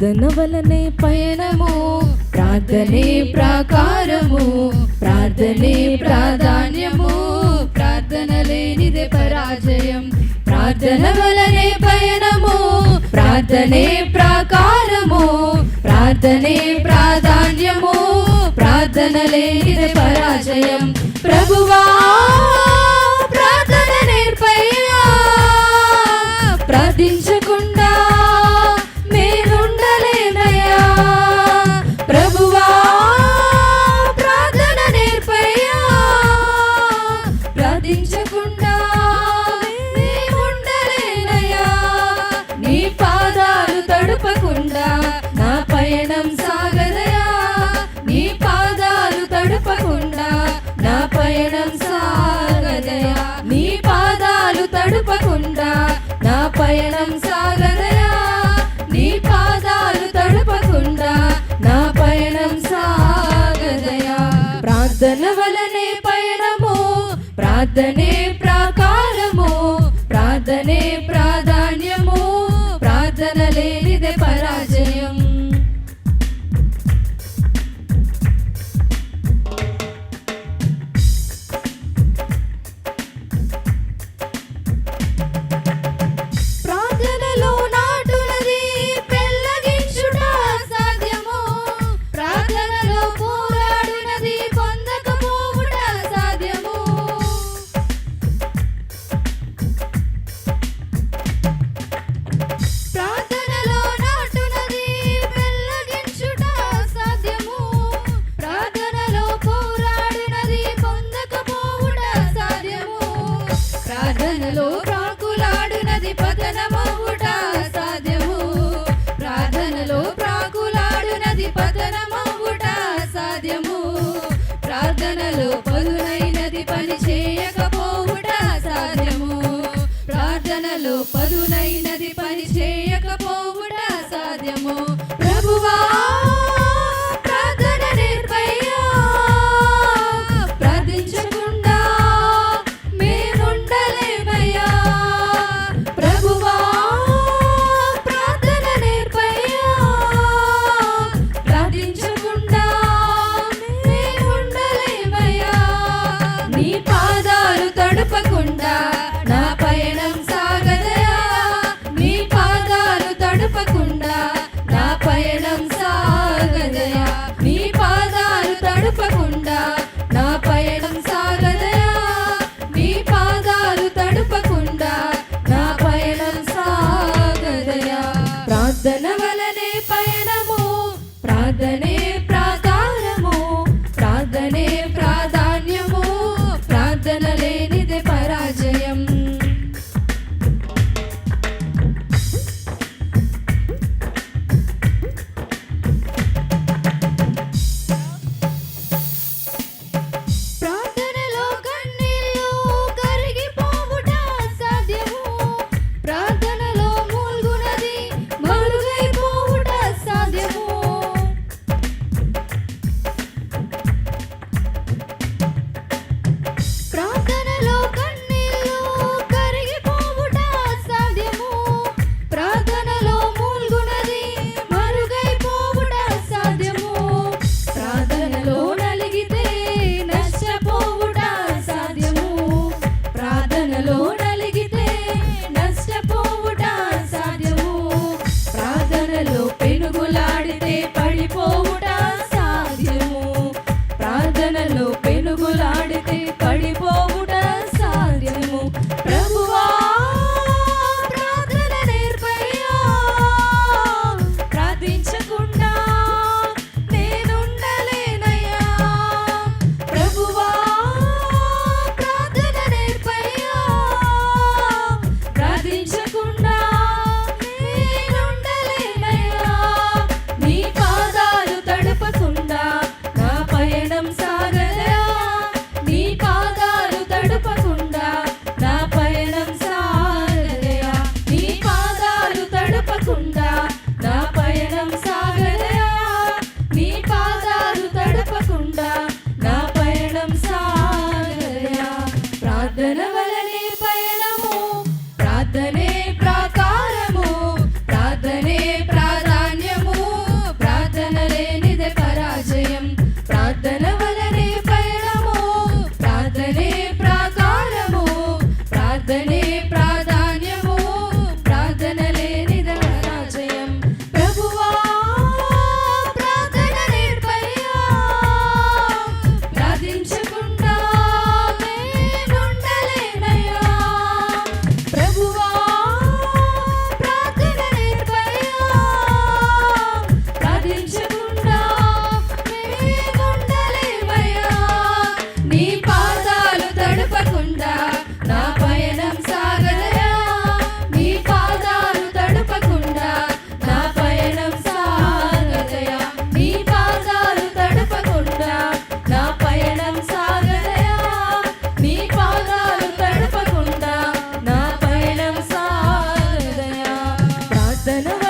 ప్రార్థన వలనే పయనము, ప్రార్థనే ప్రాకారము, ప్రార్థనే ప్రాధాన్యము, ప్రార్థన లేనిదే పరాజయం. ప్రార్థన వలనే పయనము, ప్రార్థనే ప్రాకారము, ప్రార్థనే ప్రాధాన్యము, ప్రార్థన లేనిదే పరాజయం. ప్రభువా ప్రార్థన నేర్పయ్యా, ప్రార్థించకుండా నేనుండలేనయ్యా. ప్రభువా ప్రార్థన నేర్పయ్యా, ప్రార్థించకుండా నేనుండలేనయ్యా. నీ పాదాలు తడుపకుండా నా పయనం సాగదయా, నీ పాదాలు తడుపకుండా నా పయనం సాగదయా, నీ పాదాలు తడుపకుండా నా పయనం సాగదయా, నీ పాదాలు తడుపకుండా నా పయనం సాగదయా. ప్రార్థన వలనే పయనము, ప్రార్థనే ప్రాకారము, ప్రార్థనే ప్రాధాన్యము, ప్రార్థన లేనిదే పరాజయం. ప్రార్థనలో ప్రాకులాడునది పతనమవుట సాధ్యము, ప్రార్థనలో ప్రాకులాడునది పతనమవుట సాధ్యము, ప్రార్థనలో పదునైనది పని చేయకపోవుట సాధ్యము, ప్రార్థనలో పదునైనది పని చేయకపోవుట సాధ్యము. ప్రభువా ప్రార్థన నేర్పయ్యా, ప్రార్థించకుండా మేనుండలేమయ్యా. ప్రభువా ప్రార్థన నేర్పయ్యా, ప్రార్థించకుండా మేనుండలేమయ్యా. నీ పాదాలు తడుపకుండా నా పయనం సాగదయా, నీ పాదాలు తడుపకుండా నా పయనం సాగదయా, నీ పాదాలు తడుపకుండా నా పయనం సాగదయా, నీ పాదాలు తడుపకుండా నా పయనం సాగదయా. ప్రార్థన వలనే పయనము, ప్రార్థనే ప్రాకారము, ప్రార్థనే ప్రాధాన్యము, ప్రార్థన లేనిదే పరాజయం. ప్రార్థనలో కన్నీళ్లు కరిగిపోవుట సాధ్యము, ప్రార్థనలో మూల్గునది మరుగైపోవుట సాధ్యము, ప్రార్థనలో కన్నీళ్లు కరిగిపోవుట సాధ్యము, ప్రార్థనలో మూల్గునది మరుగైపోవుట సాధ్యము, ప్రార్థనలో నలిగితే నష్టపోవుట సాధ్యము, ప్రార్థనలో నలిగితే నష్టపోవుట సాధ్యము, ప్రార్థనలో పెనుగులాడితే పడిపోవుట సాధ్యము, ప్రార్థనలో పెనుగులాడితే పడిపోవుట సాధ్యము. ప్రభువా ప్రార్థన నేర్పయ్యా, ప్రార్థించకుండా నేనుండలేనయ్యా. ప్రభువా ప్రార్థన నేర్పయ్యా, ప్రార్థించకుండా నేనుండలేనయ్యా. నీ పాదాలు తడుపకుండా నా పయనం సాగదయా, నీ పాదాలు తడుపకుండా నా పయనం సాగదయా, నీ పాదాలు తడుపకుండా నా పయనం సాగదయా, నీ పాదాలు తడుపకుండా నా పయనం సాగదయా. ప్రార్థన వలనే పయనము, ప్రార్థనే ప్రాకారము, ప్రార్థనే ప్రాధాన్యము, ధనవంతుడను